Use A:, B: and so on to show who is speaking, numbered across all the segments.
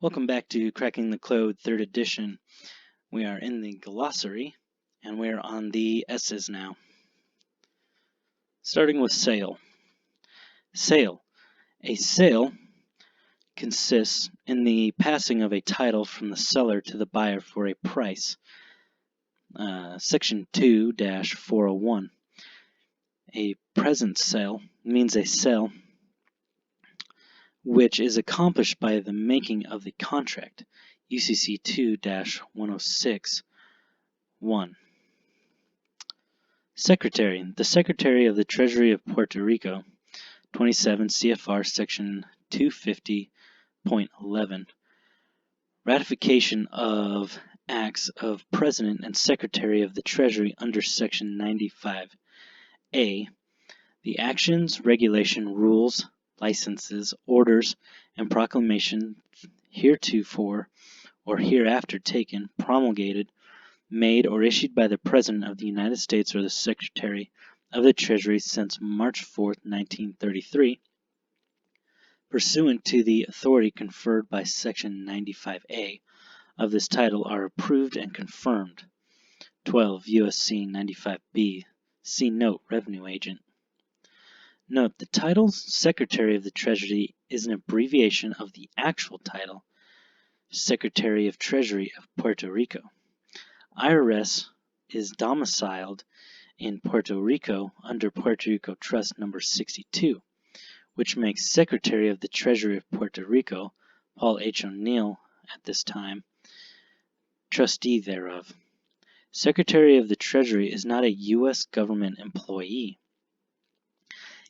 A: Welcome back to Cracking the Code 3rd edition. We are in the Glossary, and we're on the S's now. Starting with sale. Sale. A sale consists in the passing of a title from the seller to the buyer for a price. Section 2-401. A present sale means a sale which is accomplished by the making of the contract. UCC 2-106-1. Secretary. The Secretary of the Treasury of Puerto Rico, 27 CFR Section 250.11. Ratification of acts of President and Secretary of the Treasury under Section 95A. The actions, regulation, rules, licenses, orders, and proclamations heretofore or hereafter taken, promulgated, made, or issued by the President of the United States or the Secretary of the Treasury since March 4, 1933, pursuant to the authority conferred by Section 95A of this title are approved and confirmed. 12 U.S.C. 95B. See Note, Revenue Agent. Note, the title Secretary of the Treasury is an abbreviation of the actual title, Secretary of Treasury of Puerto Rico. IRS is domiciled in Puerto Rico under Puerto Rico Trust Number 62, which makes Secretary of the Treasury of Puerto Rico, Paul H. O'Neill at this time, trustee thereof. Secretary of the Treasury is not a U.S. government employee.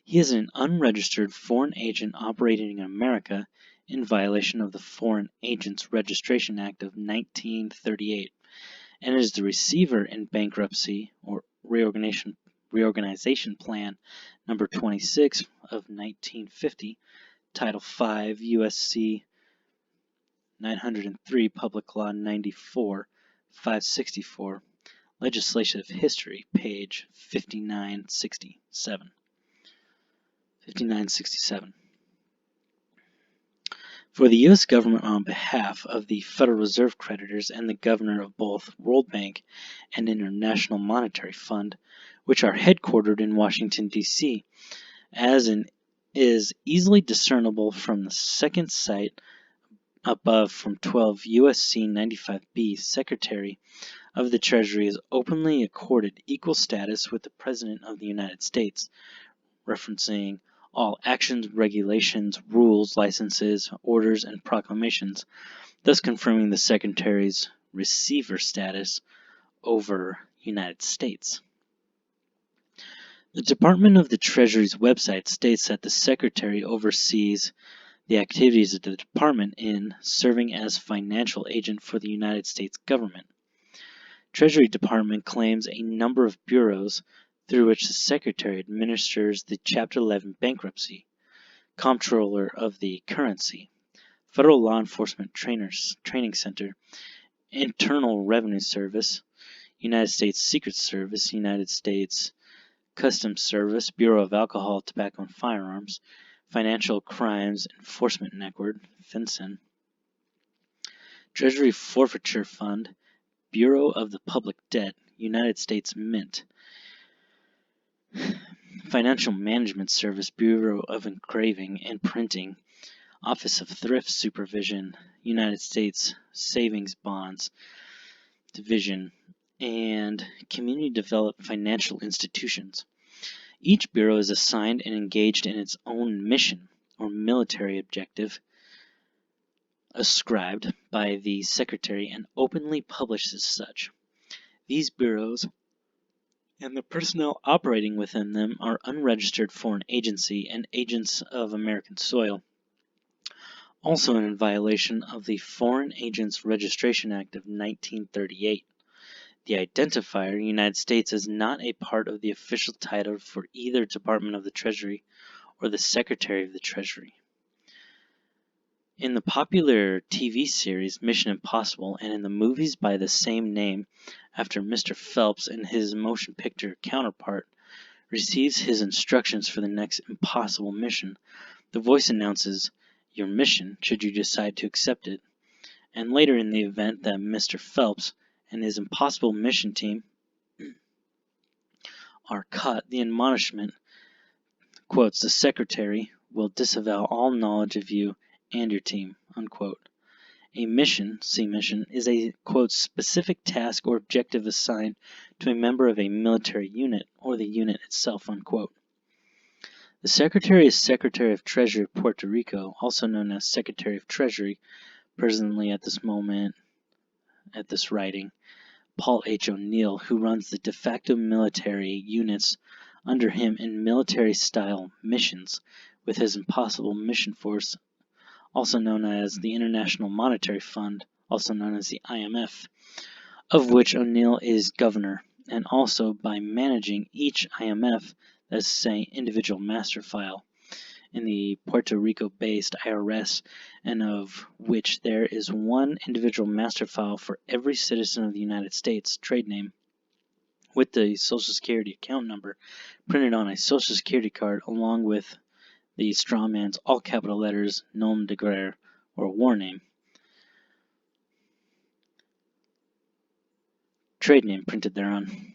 A: He is an unregistered foreign agent operating in America in violation of the Foreign Agents Registration Act of 1938 and is the receiver in bankruptcy or reorganization plan number 26 of 1950, Title 5 U.S.C. 903, Public Law 94, 564, Legislative History, page 5967. For the U.S. government on behalf of the Federal Reserve creditors and the governor of both World Bank and International Monetary Fund, which are headquartered in Washington, D.C., is easily discernible from the second cite above from 12 U.S.C. 95B, Secretary of the Treasury is openly accorded equal status with the President of the United States, referencing all actions, regulations, rules, licenses, orders, and proclamations, thus confirming the Secretary's receiver status over United States. The Department of the Treasury's website states that the Secretary oversees the activities of the Department in serving as financial agent for the United States government. Treasury Department claims a number of bureaus through which the Secretary administers the Chapter 11 bankruptcy, Comptroller of the Currency, Federal Law Enforcement Training Center, Internal Revenue Service, United States Secret Service, United States Customs Service, Bureau of Alcohol, Tobacco, and Firearms, Financial Crimes Enforcement Network, FinCEN, Treasury Forfeiture Fund, Bureau of the Public Debt, United States Mint, Financial Management Service, Bureau of Engraving and Printing, Office of Thrift Supervision, United States Savings Bonds Division, and Community Developed Financial Institutions. Each bureau is assigned and engaged in its own mission or military objective ascribed by the Secretary and openly published as such. These bureaus and the personnel operating within them are unregistered foreign agency and agents of American soil, also in violation of the Foreign Agents Registration Act of 1938. The identifier, United States, is not a part of the official title for either Department of the Treasury or the Secretary of the Treasury. In the popular TV series Mission Impossible and in the movies by the same name after Mr. Phelps and his motion picture counterpart, receives his instructions for the next impossible mission, the voice announces your mission should you decide to accept it. And later, in the event that Mr. Phelps and his impossible mission team are caught, the admonishment quotes, the secretary will disavow all knowledge of you and your team, unquote. A mission, see mission, is a, quote, specific task or objective assigned to a member of a military unit or the unit itself, unquote. The Secretary is Secretary of Treasury of Puerto Rico, also known as Secretary of Treasury, presently at this moment, at this writing, Paul H. O'Neill, who runs the de facto military units under him in military-style missions, with his impossible mission force, also known as the International Monetary Fund, also known as the IMF, of which O'Neill is governor, and also by managing each IMF, that's to say individual master file, in the Puerto Rico-based IRS, and of which there is one individual master file for every citizen of the United States, trade name, with the Social Security account number printed on a Social Security card, along with the strawman's all capital letters nom de guerre, or war name, trade name printed thereon.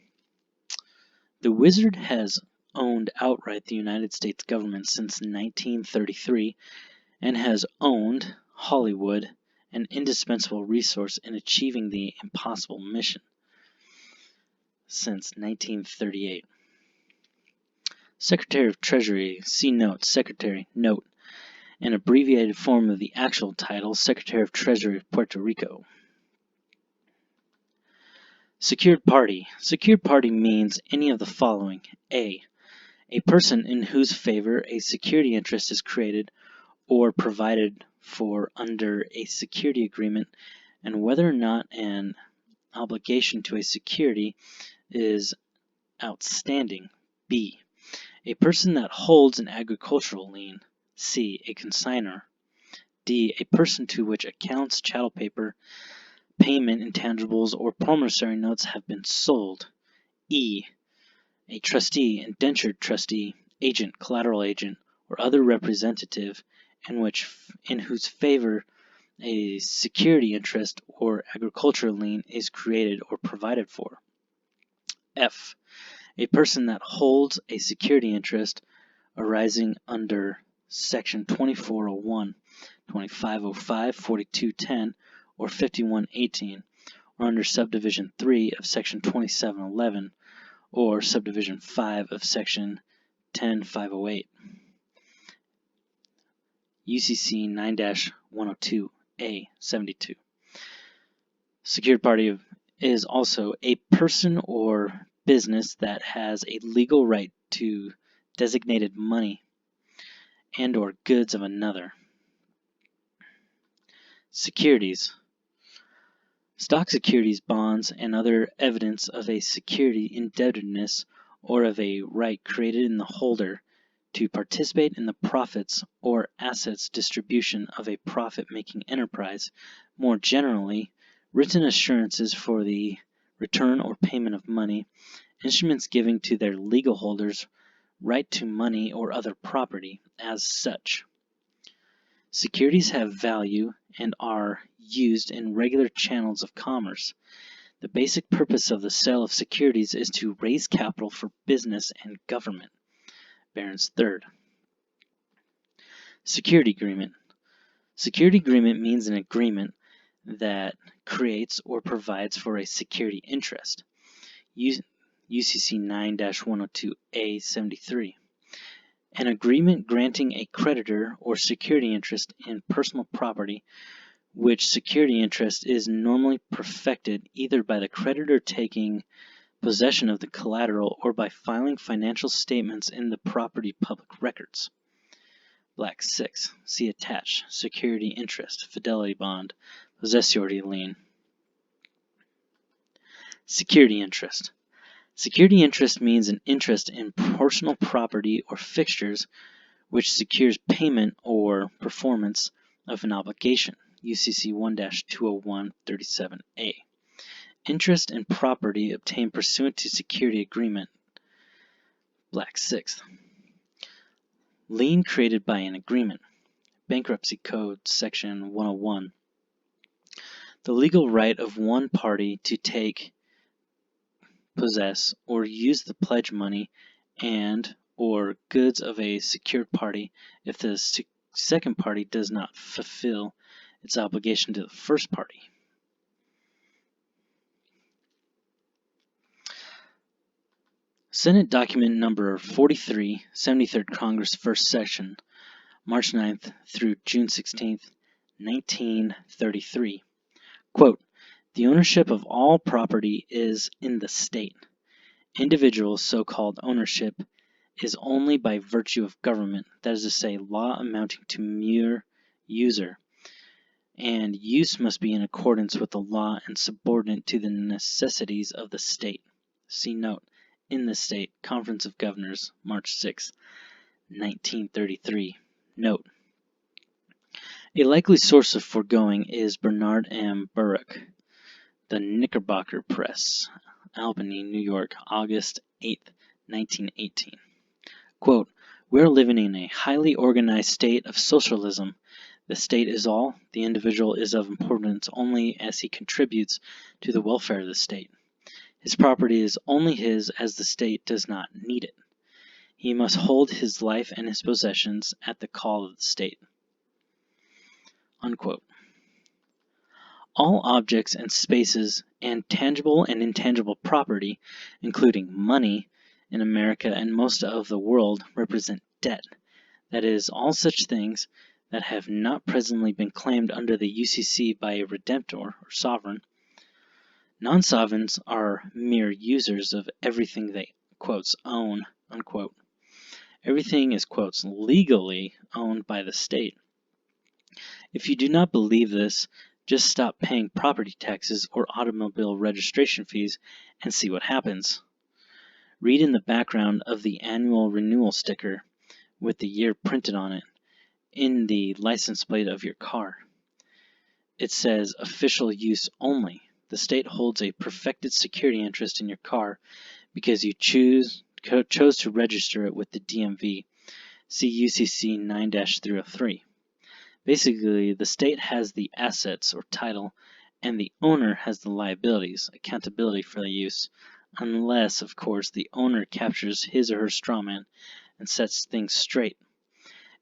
A: The Wizard has owned outright the United States government since 1933 and has owned Hollywood, an indispensable resource in achieving the impossible mission, since 1938. Secretary of Treasury, see note, Secretary, note, an abbreviated form of the actual title, Secretary of Treasury of Puerto Rico. Secured party. Secured party means any of the following. A person in whose favor a security interest is created or provided for under a security agreement, and whether or not an obligation to a security is outstanding. B, a person that holds an agricultural lien. C, a consignor. D, a person to which accounts, chattel paper, payment intangibles, or promissory notes have been sold. E, a trustee, indentured trustee, agent, collateral agent, or other representative in whose favor a security interest or agricultural lien is created or provided for. F, a person that holds a security interest arising under Section 2401, 2505, 4210, or 5118, or under Subdivision 3 of Section 2711, or Subdivision 5 of Section 10508. UCC 9-102A 72. Secured party is also a person or business that has a legal right to designated money and or goods of another. Securities. Stock securities, bonds, and other evidence of a security indebtedness or of a right created in the holder to participate in the profits or assets distribution of a profit-making enterprise. More generally, written assurances for the return or payment of money, instruments giving to their legal holders right to money or other property as such. Securities have value and are used in regular channels of commerce. The basic purpose of the sale of securities is to raise capital for business and government. Barron's third. Security agreement. Security agreement means an agreement that creates or provides for a security interest. UCC 9-102A 73. An agreement granting a creditor or security interest in personal property, which security interest is normally perfected either by the creditor taking possession of the collateral or by filing financial statements in the property public records. Black 6. See attached. Security interest, fidelity bond, possessory lien. Security interest. Security interest means an interest in personal property or fixtures which secures payment or performance of an obligation. UCC 1-201-37A. Interest in property obtained pursuant to security agreement. Black 6th. Lien created by an agreement. Bankruptcy Code, Section 101. The legal right of one party to take, possess, or use the pledge money and or goods of a secured party if the second party does not fulfill its obligation to the first party. Senate Document Number 43, 73rd Congress, First Session, March 9th through June 16th, 1933. Quote, the ownership of all property is in the state. Individual so-called ownership is only by virtue of government, that is to say, law amounting to mere user, and use must be in accordance with the law and subordinate to the necessities of the state. See note, in the state, Conference of Governors, March 6, 1933. Note, a likely source of foregoing is Bernard M. Burke, The Knickerbocker Press, Albany, New York, August 8, 1918. Quote, we are living in a highly organized state of socialism. The state is all, the individual is of importance only as he contributes to the welfare of the state. His property is only his as the state does not need it. He must hold his life and his possessions at the call of the state. Unquote. All objects and spaces and tangible and intangible property, including money, in America and most of the world represent debt. That is, all such things that have not presently been claimed under the UCC by a redemptor or sovereign. Non-sovereigns are mere users of everything they, quotes, own, unquote. Everything is, quotes, legally owned by the state. If you do not believe this, just stop paying property taxes or automobile registration fees and see what happens. Read in the background of the annual renewal sticker with the year printed on it in the license plate of your car. It says official use only. The state holds a perfected security interest in your car because you chose to register it with the DMV. See UCC 9-303. Basically, the state has the assets or title, and the owner has the liabilities, accountability for the use, unless, of course, the owner captures his or her strawman and sets things straight.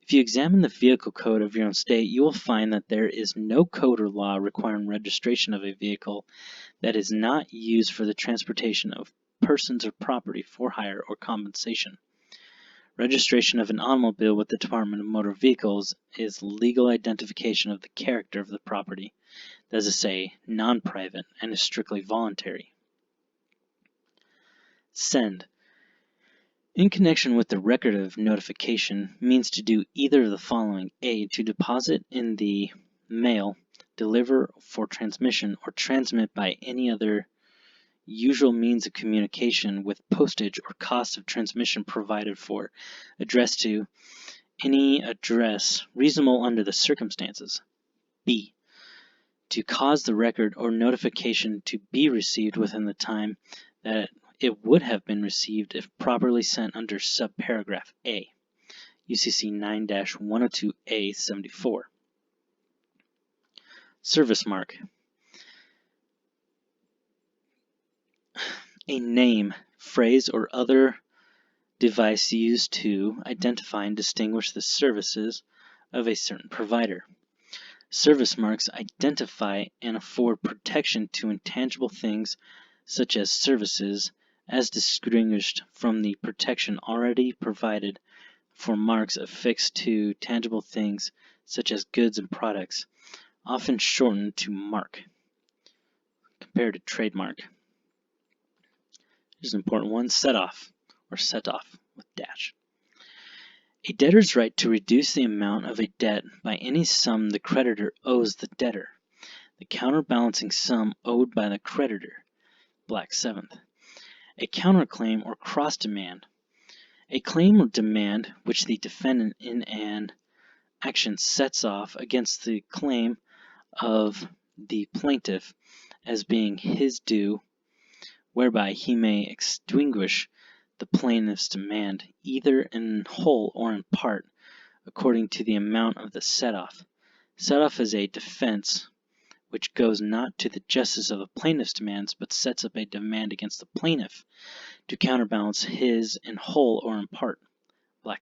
A: If you examine the vehicle code of your own state, you will find that there is no code or law requiring registration of a vehicle that is not used for the transportation of persons or property for hire or compensation. Registration of an automobile with the Department of Motor Vehicles is legal identification of the character of the property, that is to say, non-private, and is strictly voluntary. Send. In connection with the record of notification means to do either of the following. A. To deposit in the mail, deliver for transmission, or transmit by any other usual means of communication with postage or cost of transmission provided for, addressed to any address reasonable under the circumstances. B. To cause the record or notification to be received within the time that it would have been received if properly sent under subparagraph A, UCC 9-102A 74. Service mark. A name, phrase, or other device used to identify and distinguish the services of a certain provider. Service marks identify and afford protection to intangible things such as services, as distinguished from the protection already provided for marks affixed to tangible things such as goods and products, often shortened to mark, compared to trademark. Here's an important one, set off or set off with dash. A debtor's right to reduce the amount of a debt by any sum the creditor owes the debtor, the counterbalancing sum owed by the creditor, Black 7th. A counterclaim or cross demand. A claim or demand which the defendant in an action sets off against the claim of the plaintiff as being his due, whereby he may extinguish the plaintiff's demand, either in whole or in part, according to the amount of the set-off. Set-off is a defense which goes not to the justice of a plaintiff's demands, but sets up a demand against the plaintiff to counterbalance his in whole or in part.